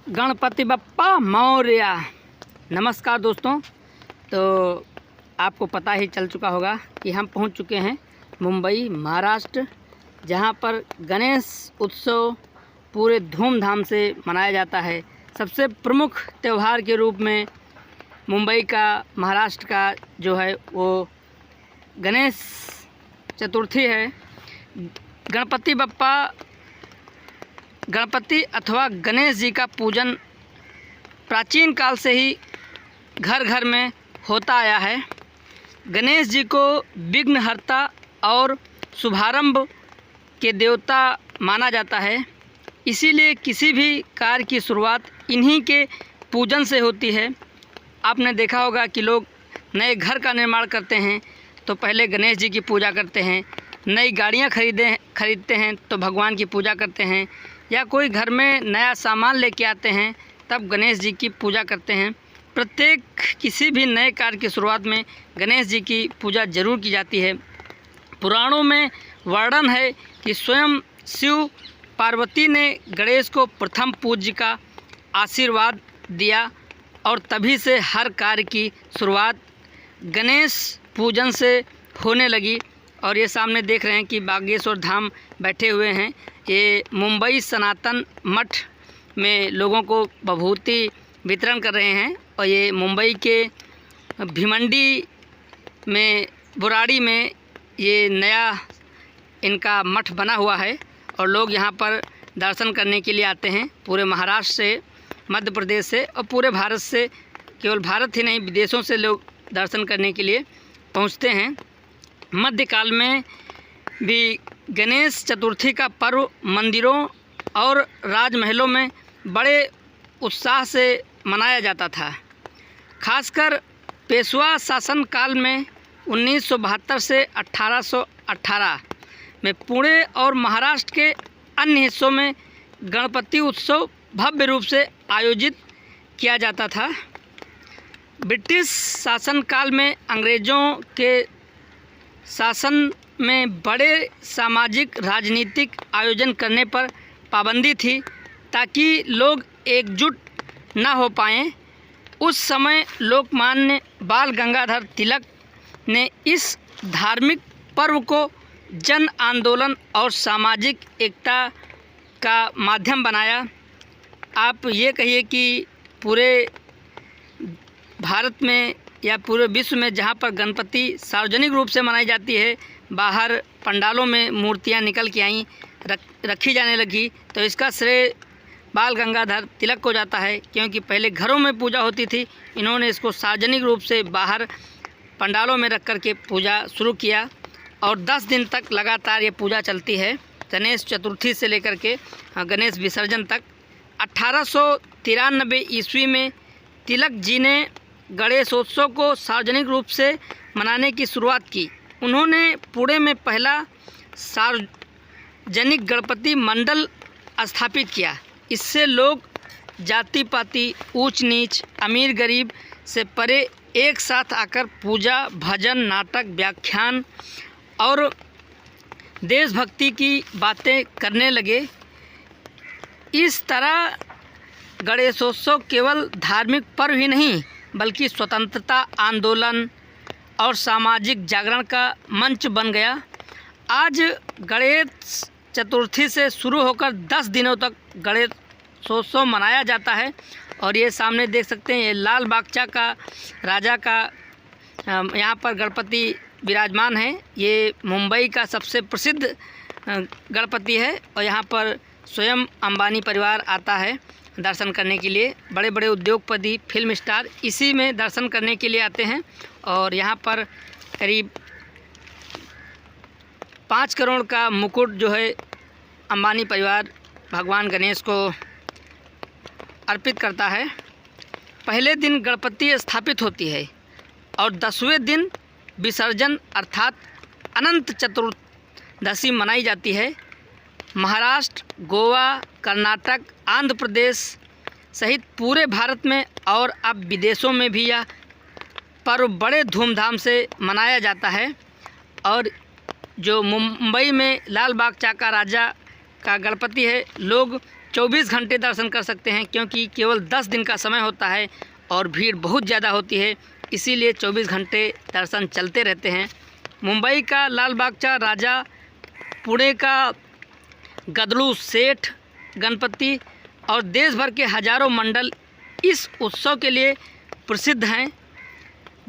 गणपति बप्पा मौर्य। नमस्कार दोस्तों। तो आपको पता ही चल चुका होगा कि हम पहुंच चुके हैं मुंबई महाराष्ट्र, जहां पर गणेश उत्सव पूरे धूमधाम से मनाया जाता है। सबसे प्रमुख त्यौहार के रूप में मुंबई का, महाराष्ट्र का जो है वो गणेश चतुर्थी है। गणपति अथवा गणेश जी का पूजन प्राचीन काल से ही घर घर में होता आया है। गणेश जी को विघ्नहर्ता और शुभारंभ के देवता माना जाता है, इसीलिए किसी भी कार्य की शुरुआत इन्हीं के पूजन से होती है। आपने देखा होगा कि लोग नए घर का निर्माण करते हैं तो पहले गणेश जी की पूजा करते हैं, नई गाड़ियाँ खरीदते हैं तो भगवान की पूजा करते हैं, या कोई घर में नया सामान लेके आते हैं तब गणेश जी की पूजा करते हैं। प्रत्येक किसी भी नए कार्य की शुरुआत में गणेश जी की पूजा जरूर की जाती है। पुराणों में वर्णन है कि स्वयं शिव पार्वती ने गणेश को प्रथम पूज्य का आशीर्वाद दिया और तभी से हर कार्य की शुरुआत गणेश पूजन से होने लगी। और ये सामने देख रहे हैं कि बागेश्वर धाम बैठे हुए हैं। ये मुंबई सनातन मठ में लोगों को विभूति वितरण कर रहे हैं। और ये मुंबई के भिमंडी में, बुराड़ी में ये नया इनका मठ बना हुआ है और लोग यहाँ पर दर्शन करने के लिए आते हैं। पूरे महाराष्ट्र से, मध्य प्रदेश से और पूरे भारत से, केवल भारत ही नहीं विदेशों से लोग दर्शन करने के लिए पहुँचते हैं। मध्यकाल में भी गणेश चतुर्थी का पर्व मंदिरों और राजमहलों में बड़े उत्साह से मनाया जाता था। खासकर पेशवा शासन काल में 1972 से 1818 में पुणे और महाराष्ट्र के अन्य हिस्सों में गणपति उत्सव भव्य रूप से आयोजित किया जाता था। ब्रिटिश शासन काल में अंग्रेज़ों के शासन में बड़े सामाजिक राजनीतिक आयोजन करने पर पाबंदी थी ताकि लोग एकजुट न हो पाएँ। उस समय लोकमान्य बाल गंगाधर तिलक ने इस धार्मिक पर्व को जन आंदोलन और सामाजिक एकता का माध्यम बनाया। आप ये कहिए कि पूरे भारत में या पूरे विश्व में जहाँ पर गणपति सार्वजनिक रूप से मनाई जाती है, बाहर पंडालों में मूर्तियाँ निकल के आईं, रखी जाने लगी, तो इसका श्रेय बाल गंगाधर तिलक को जाता है। क्योंकि पहले घरों में पूजा होती थी, इन्होंने इसको सार्वजनिक रूप से बाहर पंडालों में रख कर के पूजा शुरू किया और 10 दिन तक लगातार ये पूजा चलती है, गणेश चतुर्थी से लेकर के गणेश विसर्जन तक। 1893 ईस्वी में तिलक जी ने गणेशोत्सव को सार्वजनिक रूप से मनाने की शुरुआत की। उन्होंने पुणे में पहला सार्वजनिक गणपति मंडल स्थापित किया। इससे लोग जाति पाति, ऊंच नीच, अमीर गरीब से परे एक साथ आकर पूजा, भजन, नाटक, व्याख्यान और देशभक्ति की बातें करने लगे। इस तरह गणेशोत्सव केवल धार्मिक पर्व ही नहीं बल्कि स्वतंत्रता आंदोलन और सामाजिक जागरण का मंच बन गया। आज गणेश चतुर्थी से शुरू होकर 10 दिनों तक गणेशोत्सव मनाया जाता है। और ये सामने देख सकते हैं, ये लाल बागचा का राजा का यहाँ पर गणपति विराजमान है। ये मुंबई का सबसे प्रसिद्ध गणपति है और यहाँ पर स्वयं अंबानी परिवार आता है दर्शन करने के लिए। बड़े बड़े उद्योगपति, फिल्म स्टार इसी में दर्शन करने के लिए आते हैं। और यहाँ पर करीब 5 करोड़ का मुकुट जो है अंबानी परिवार भगवान गणेश को अर्पित करता है। पहले दिन गणपति स्थापित होती है और 10वें दिन विसर्जन अर्थात अनंत चतुर्दशी मनाई जाती है। महाराष्ट्र, गोवा, कर्नाटक, आंध्र प्रदेश सहित पूरे भारत में और अब विदेशों में भी यह पर्व बड़े धूमधाम से मनाया जाता है। और जो मुंबई में लाल बागचा का राजा का गणपति है, लोग 24 घंटे दर्शन कर सकते हैं, क्योंकि केवल 10 दिन का समय होता है और भीड़ बहुत ज़्यादा होती है, इसीलिए 24 घंटे दर्शन चलते रहते हैं। मुंबई का लाल बागचा राजा, पुणे का गदलू सेठ गणपति और देश भर के हजारों मंडल इस उत्सव के लिए प्रसिद्ध हैं।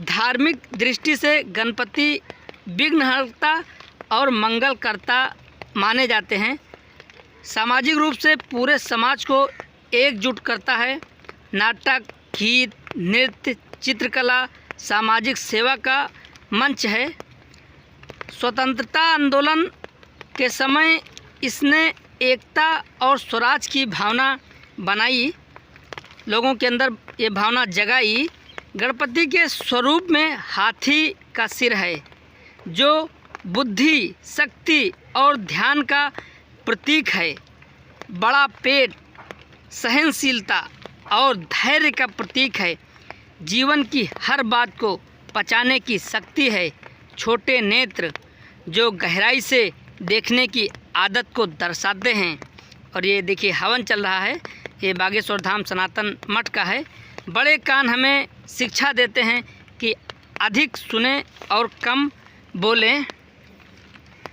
धार्मिक दृष्टि से गणपति विघ्नहर्ता और मंगलकर्ता माने जाते हैं। सामाजिक रूप से पूरे समाज को एकजुट करता है। नाटक, गीत, नृत्य, चित्रकला, सामाजिक सेवा का मंच है। स्वतंत्रता आंदोलन के समय इसने एकता और स्वराज की भावना बनाई, लोगों के अंदर ये भावना जगाई। गणपति के स्वरूप में हाथी का सिर है, जो बुद्धि, शक्ति और ध्यान का प्रतीक है। बड़ा पेट सहनशीलता और धैर्य का प्रतीक है। जीवन की हर बात को पचाने की शक्ति है। छोटे नेत्र जो गहराई से देखने की आदत को दर्शाते हैं। और ये देखिए हवन चल रहा है, ये बागेश्वर धाम सनातन मठ का है। बड़े कान हमें शिक्षा देते हैं कि अधिक सुने और कम बोलें।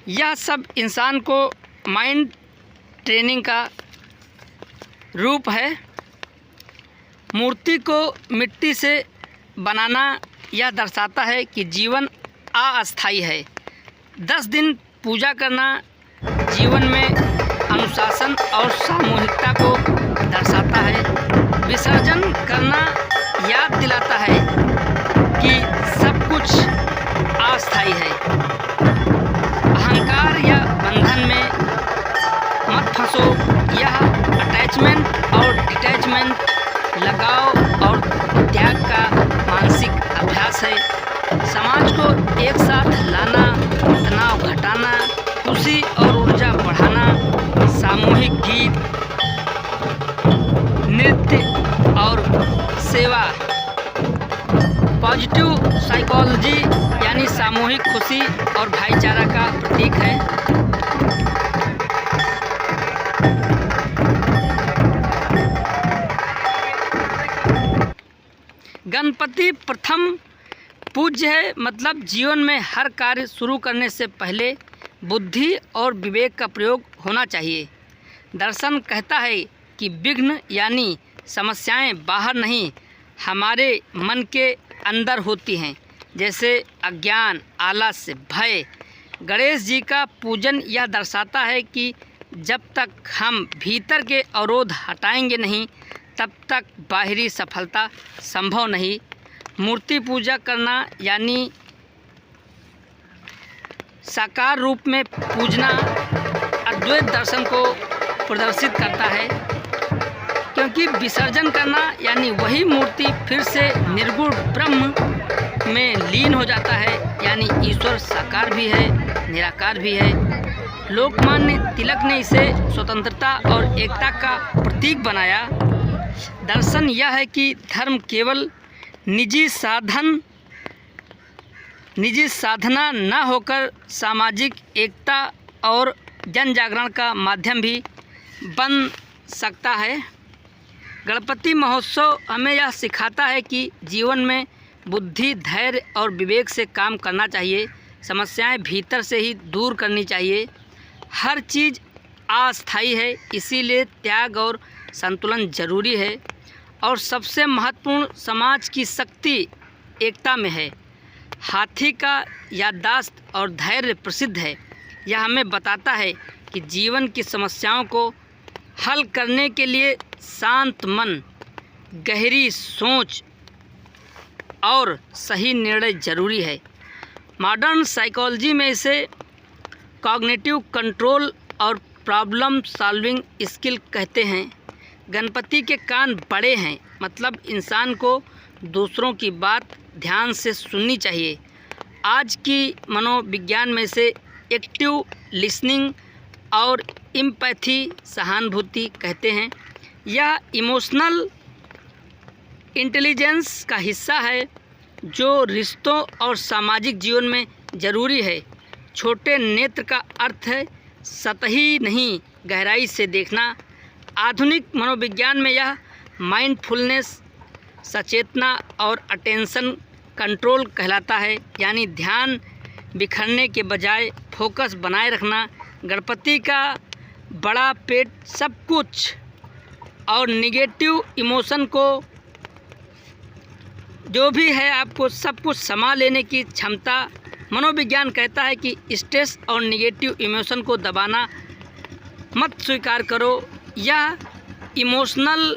यह सब इंसान को माइंड ट्रेनिंग का रूप है। मूर्ति को मिट्टी से बनाना यह दर्शाता है कि जीवन अस्थायी है। 10 दिन पूजा करना जीवन में अनुशासन और सामूहिकता को दर्शाता है। विसर्जन करना याद दिलाता है कि सब कुछ अस्थायी है। अहंकार या बंधन में मत फंसो। यह अटैचमेंट और डिटैचमेंट, लगाव और त्याग का मानसिक अभ्यास है। समाज को एक साथ लाना, तनाव घटाना, खुशी और ऊर्जा बढ़ाना, सामूहिक गीत, नृत्य और सेवा, पॉजिटिव साइकोलॉजी यानी सामूहिक खुशी और भाईचारा का प्रतीक है। गणपति प्रथम पूज्य है, मतलब जीवन में हर कार्य शुरू करने से पहले बुद्धि और विवेक का प्रयोग होना चाहिए। दर्शन कहता है कि विघ्न यानी समस्याएं बाहर नहीं, हमारे मन के अंदर होती हैं, जैसे अज्ञान, आलस्य, भय। गणेश जी का पूजन यह दर्शाता है कि जब तक हम भीतर के अवरोध हटाएंगे नहीं, तब तक बाहरी सफलता संभव नहीं। मूर्ति पूजा करना यानी साकार रूप में पूजना अद्वैत दर्शन को प्रदर्शित करता है, क्योंकि विसर्जन करना यानी वही मूर्ति फिर से निर्गुण ब्रह्म में लीन हो जाता है, यानी ईश्वर साकार भी है, निराकार भी है। लोकमान्य तिलक ने इसे स्वतंत्रता और एकता का प्रतीक बनाया। दर्शन यह है कि धर्म केवल निजी साधना न होकर सामाजिक एकता और जन जागरण का माध्यम भी बन सकता है। गणपति महोत्सव हमें यह सिखाता है कि जीवन में बुद्धि, धैर्य और विवेक से काम करना चाहिए। समस्याएं भीतर से ही दूर करनी चाहिए। हर चीज़ अस्थायी है, इसीलिए त्याग और संतुलन जरूरी है। और सबसे महत्वपूर्ण, समाज की शक्ति एकता में है। हाथी का याददाश्त और धैर्य प्रसिद्ध है। यह हमें बताता है कि जीवन की समस्याओं को हल करने के लिए शांत मन, गहरी सोच और सही निर्णय जरूरी है। मॉडर्न साइकोलॉजी में इसे कॉग्निटिव कंट्रोल और प्रॉब्लम सॉल्विंग स्किल कहते हैं। गणपति के कान बड़े हैं, मतलब इंसान को दूसरों की बात ध्यान से सुननी चाहिए। आज की मनोविज्ञान में से एक्टिव लिसनिंग और एम्पैथी, सहानुभूति कहते हैं। यह इमोशनल इंटेलिजेंस का हिस्सा है, जो रिश्तों और सामाजिक जीवन में ज़रूरी है। छोटे नेत्र का अर्थ है सतही नहीं, गहराई से देखना। आधुनिक मनोविज्ञान में यह माइंडफुलनेस, सचेतना और अटेंशन कंट्रोल कहलाता है, यानी ध्यान बिखरने के बजाय फोकस बनाए रखना। गणपति का बड़ा पेट सब कुछ और निगेटिव इमोशन को जो भी है आपको सब कुछ समा लेने की क्षमता। मनोविज्ञान कहता है कि स्ट्रेस और निगेटिव इमोशन को दबाना मत स्वीकार करो। यह इमोशनल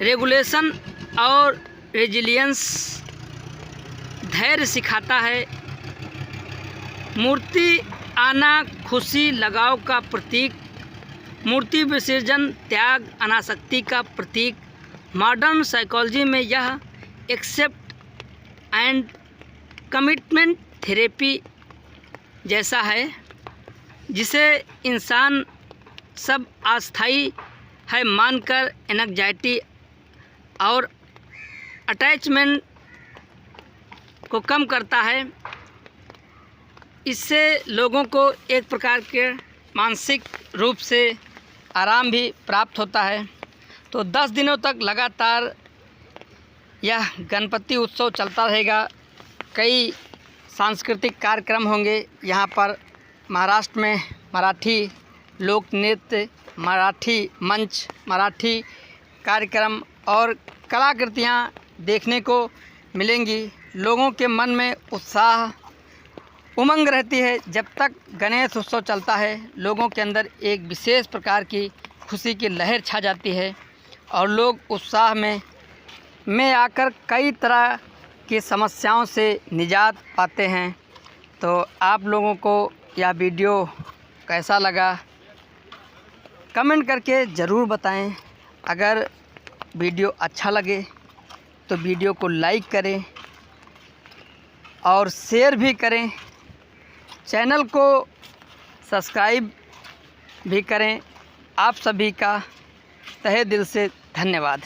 रेगुलेशन और रेजिलियंस, धैर्य सिखाता है। मूर्ति आना खुशी लगाव का प्रतीक, मूर्ति विसर्जन त्याग अनासक्ति का प्रतीक। मॉडर्न साइकोलॉजी में यह एक्सेप्ट एंड कमिटमेंट थेरेपी जैसा है, जिसे इंसान सब अस्थायी है मानकर एंग्जाइटी और अटैचमेंट को कम करता है। इससे लोगों को एक प्रकार के मानसिक रूप से आराम भी प्राप्त होता है। तो 10 दिनों तक लगातार यह गणपति उत्सव चलता रहेगा। कई सांस्कृतिक कार्यक्रम होंगे यहाँ पर। महाराष्ट्र में मराठी लोक नृत्य, मराठी मंच, मराठी कार्यक्रम और कलाकृतियाँ देखने को मिलेंगी। लोगों के मन में उत्साह, उमंग रहती है। जब तक गणेश उत्सव चलता है, लोगों के अंदर एक विशेष प्रकार की खुशी की लहर छा जाती है और लोग उत्साह में आकर कई तरह की समस्याओं से निजात पाते हैं। तो आप लोगों को यह वीडियो कैसा लगा कमेंट करके ज़रूर बताएं। अगर वीडियो अच्छा लगे तो वीडियो को लाइक करें और शेयर भी करें। चैनल को सब्सक्राइब भी करें। आप सभी का तहे दिल से धन्यवाद।